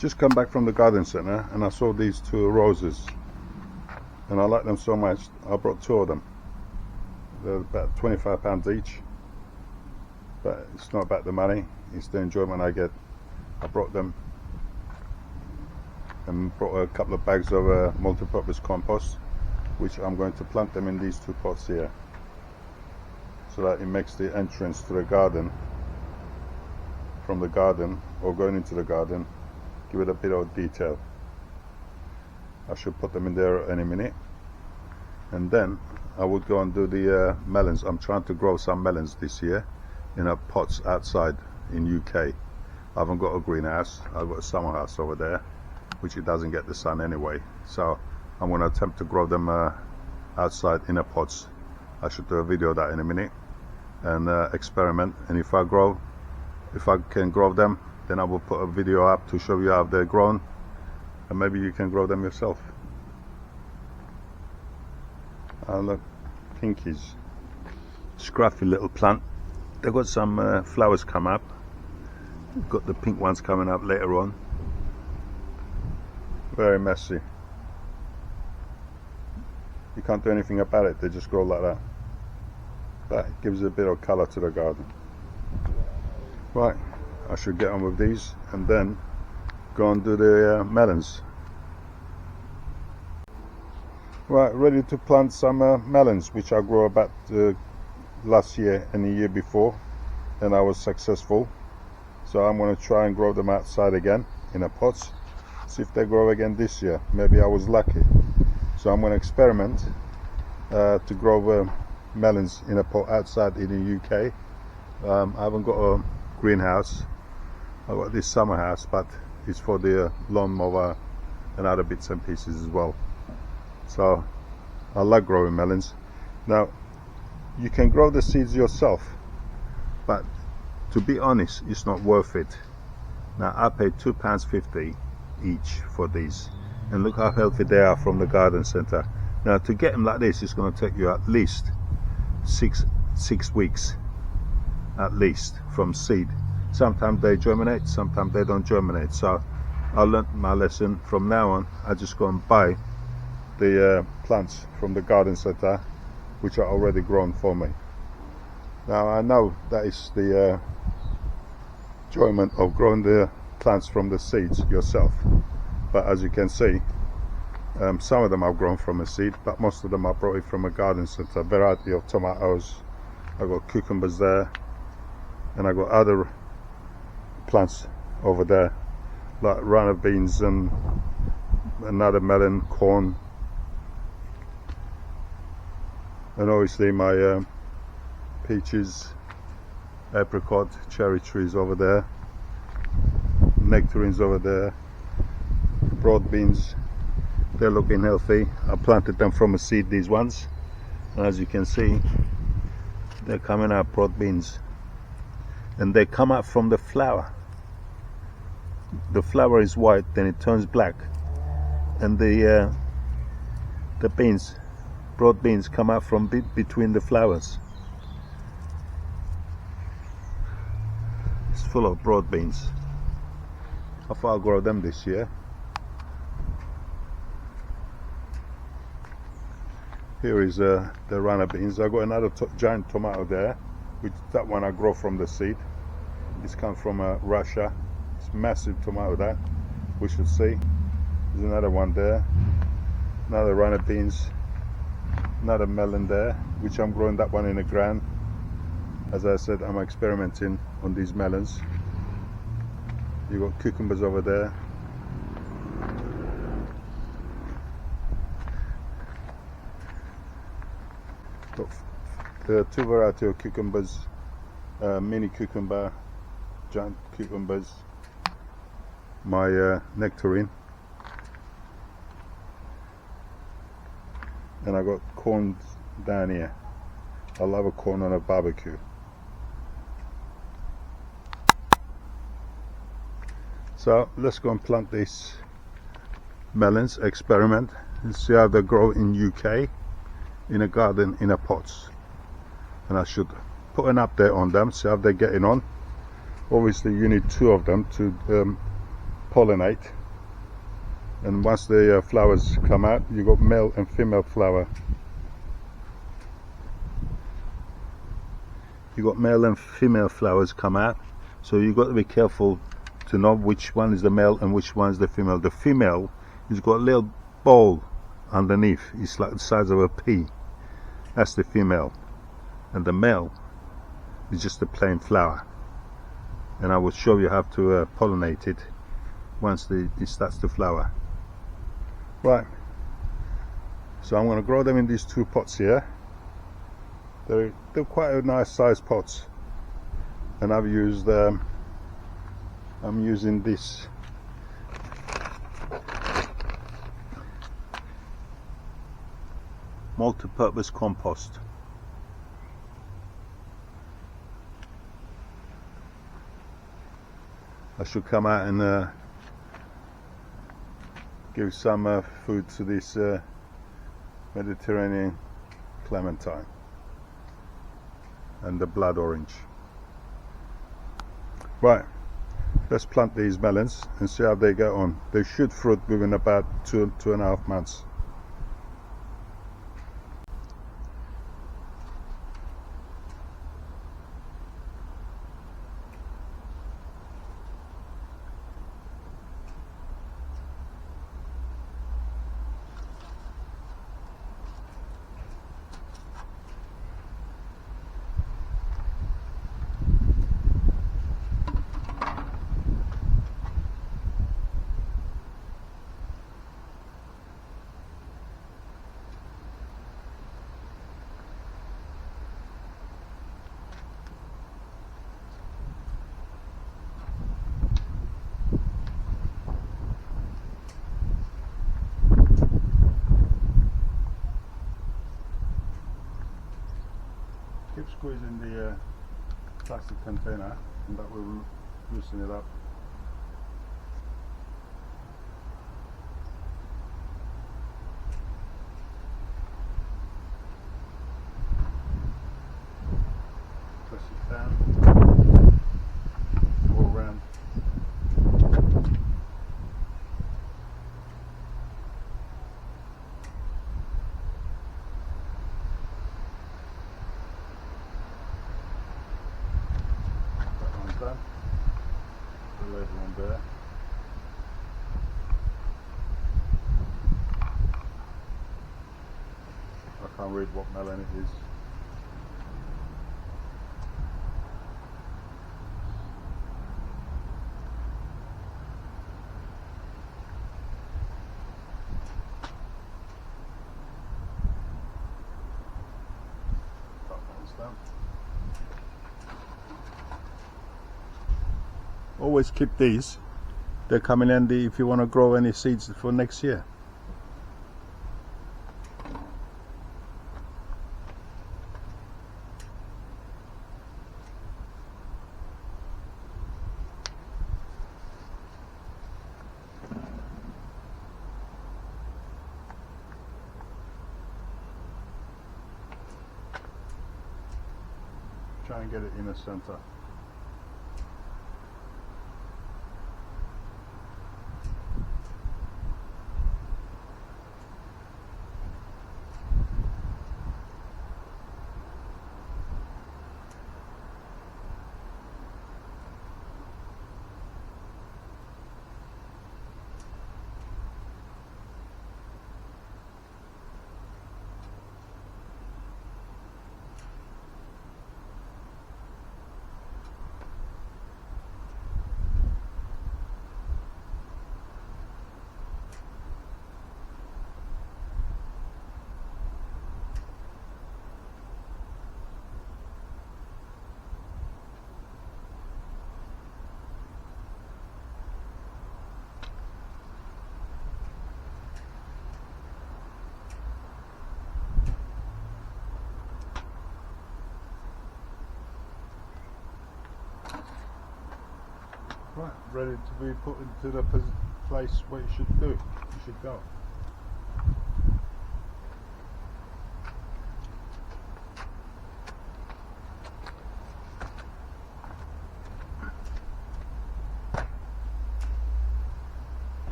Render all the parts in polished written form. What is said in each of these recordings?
Just come back from the garden center and I saw these two roses and I like them so much I brought two of them. They're about £25 each, but it's not about the money, it's the enjoyment I get. I brought them and brought a couple of bags of multi-purpose compost, which I'm going to plant them in these two pots here, so that it makes the entrance to the garden, from the garden or going into the garden, give it a bit of detail. I should put them in there any minute, and then I would go and do the melons. I'm trying to grow some melons this year in a pots outside in UK. I haven't got a greenhouse, I've got a summer house over there, which it doesn't get the sun anyway, so I'm going to attempt to grow them outside in a pots. I should do a video of that in a minute and experiment, and if I can grow them, then I will put a video up to show you how they're grown, and maybe you can grow them yourself. Look, pinkies, scruffy little plant. They've got some flowers come up. Got the pink ones coming up later on. Very messy. You can't do anything about it, they just grow like that. But it gives a bit of colour to the garden. Right, I should get on with these and then go and do the melons. Right, ready to plant some melons, which I grew about last year and the year before, and I was successful. So I'm going to try and grow them outside again in a pot, see if they grow again this year. Maybe I was lucky. So I'm going to experiment to grow melons in a pot outside in the UK. I haven't got a greenhouse. I've got this summer house, but it's for the lawnmower and other bits and pieces as well. So I like growing melons. Now you can grow the seeds yourself, but to be honest, it's not worth it. Now I paid £2.50 each for these, and look how healthy they are from the garden centre. Now to get them like this, it's going to take you at least six weeks at least from seed. Sometimes they germinate, sometimes they don't germinate. So I learned my lesson. From now on I just go and buy the plants from the garden centre, which are already grown for me. Now I know that is the enjoyment of growing the plants from the seeds yourself, but as you can see, some of them I've grown from a seed, but most of them I brought it from a garden centre. Variety of tomatoes, I got cucumbers there, and I got other plants over there like runner beans and another melon, corn, and obviously my peaches, apricot, cherry trees over there, nectarines over there, broad beans. They're looking healthy. I planted them from a seed, these ones, and as you can see, they're coming out broad beans, and they come out from the flower. The flower is white, then it turns black, and the beans, broad beans, come out from between the flowers. It's full of broad beans. I thought I'll grow them this year. Here is the runner beans. I got another giant tomato there, which that one I grow from the seed. It's come from Russia. It's massive tomato that we should see. There's another one there, another runner beans, another melon there, which I'm growing that one in the ground. As I said, I'm experimenting on these melons. You got cucumbers over there. There are two varieties of cucumbers, mini cucumber, giant cucumbers, my nectarine, and I got corn down here. I love a corn on a barbecue. So let's go and plant these melons, experiment, and see how they grow in UK in a garden in a pots. And I should put an update on them, see how they're getting on. Obviously you need two of them to pollinate, and once the flowers come out, you've got male and female flower. You've got male and female flowers come out, so you've got to be careful to know which one is the male and which one is the female. The female has got a little ball underneath, it's like the size of a pea. That's the female, and the male is just a plain flower. And I will show you how to pollinate it once it starts to flower. Right, so I'm going to grow them in these 2 pots here. They're quite a nice size pots, and I've used I'm using this multi-purpose compost. I should come out and give some food to this Mediterranean clementine and the blood orange. Right, let's plant these melons and see how they get on. They should fruit within about 2.5 months. Keep squeezing the plastic container, and that will loosen it up. Press it down, go around. Done. The label on there. I can't read what melon it is. That one's done. Always keep these, they're coming handy if you want to grow any seeds for next year. Try and get it in the center. Right, ready to be put into the place where it should do. It should go.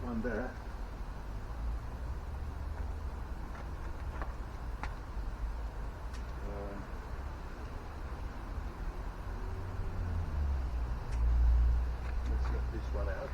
one there. Let's get this one out.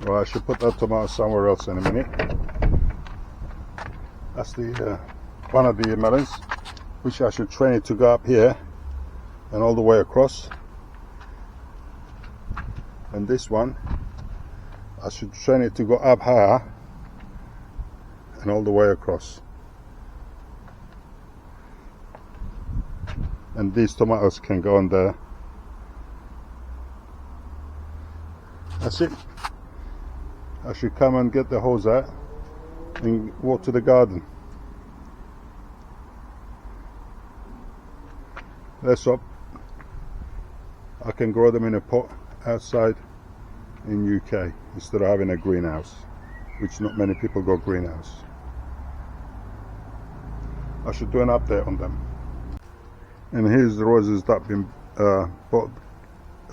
Well, I should put that tomato somewhere else in a minute. That's the one of the melons, which I should train it to go up here and all the way across. And this one, I should train it to go up higher and all the way across. And these tomatoes can go on there. That's it. I should come and get the hose out and water the garden. Let's hope I can grow them in a pot outside in UK instead of having a greenhouse, which not many people got greenhouse. I should do an update on them. And here's the roses that have been bought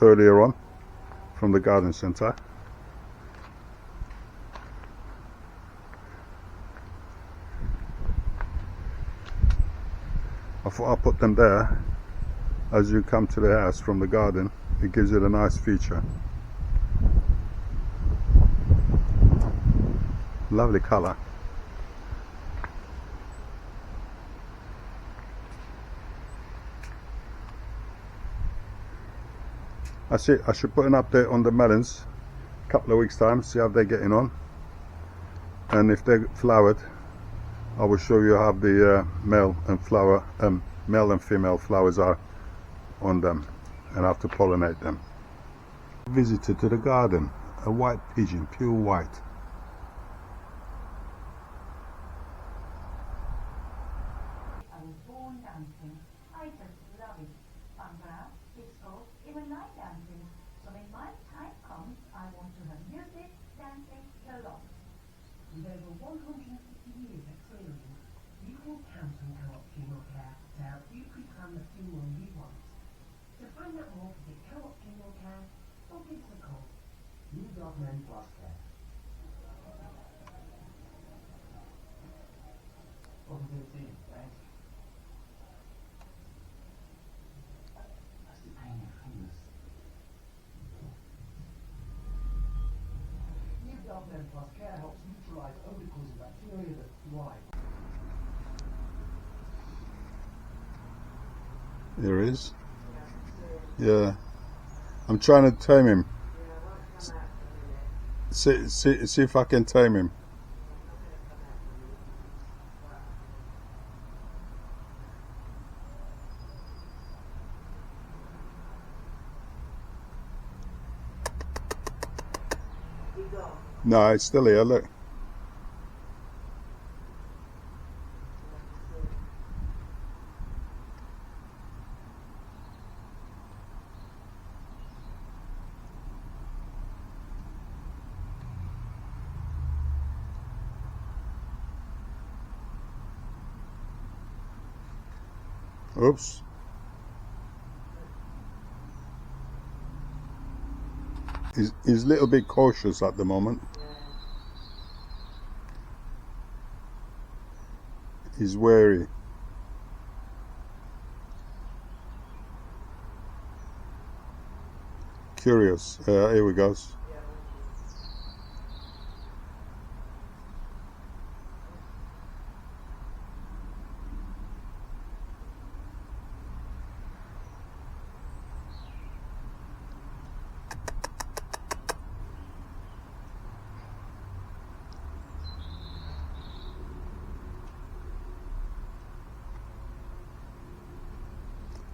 earlier on from the garden centre. I thought I'll put them there. As you come to the house from the garden, it gives it a nice feature. Lovely colour. That's it. I should put an update on the melons a couple of weeks time, see how they're getting on, and if they're flowered, I will show you how the male and female flowers are on them, and how to pollinate them. Visitor to the garden, a white pigeon, pure white. I was born dancing. I just love it. Bhangra, disco, even line dancing. So when my time comes, I want to have music, dancing, galore. With over 150 years experience, you can count on Co-op Funeral Care to help you pre-plan the funeral you want. To find out more, visit Co-op Funeral Care or give us a call. New Government Plus Care. Welcome to the team, thanks. That's the pain of fingers. New Government Plus Care helps neutralise odor-causing bacteria that thrive. There he is. Yeah. I'm trying to tame him. See if I can tame him. No, it's still here, look. Oops. He's a little bit cautious at the moment. He's wary. Curious. Here we go.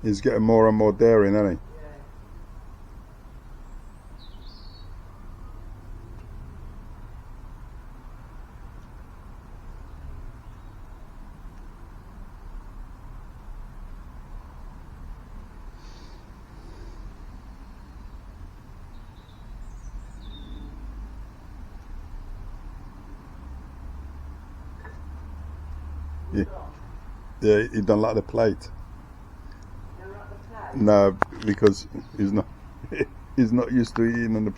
He's getting more and more daring, isn't he? Yeah, he don't like the plate. You like the plate? No, because he's not he's not used to eating on the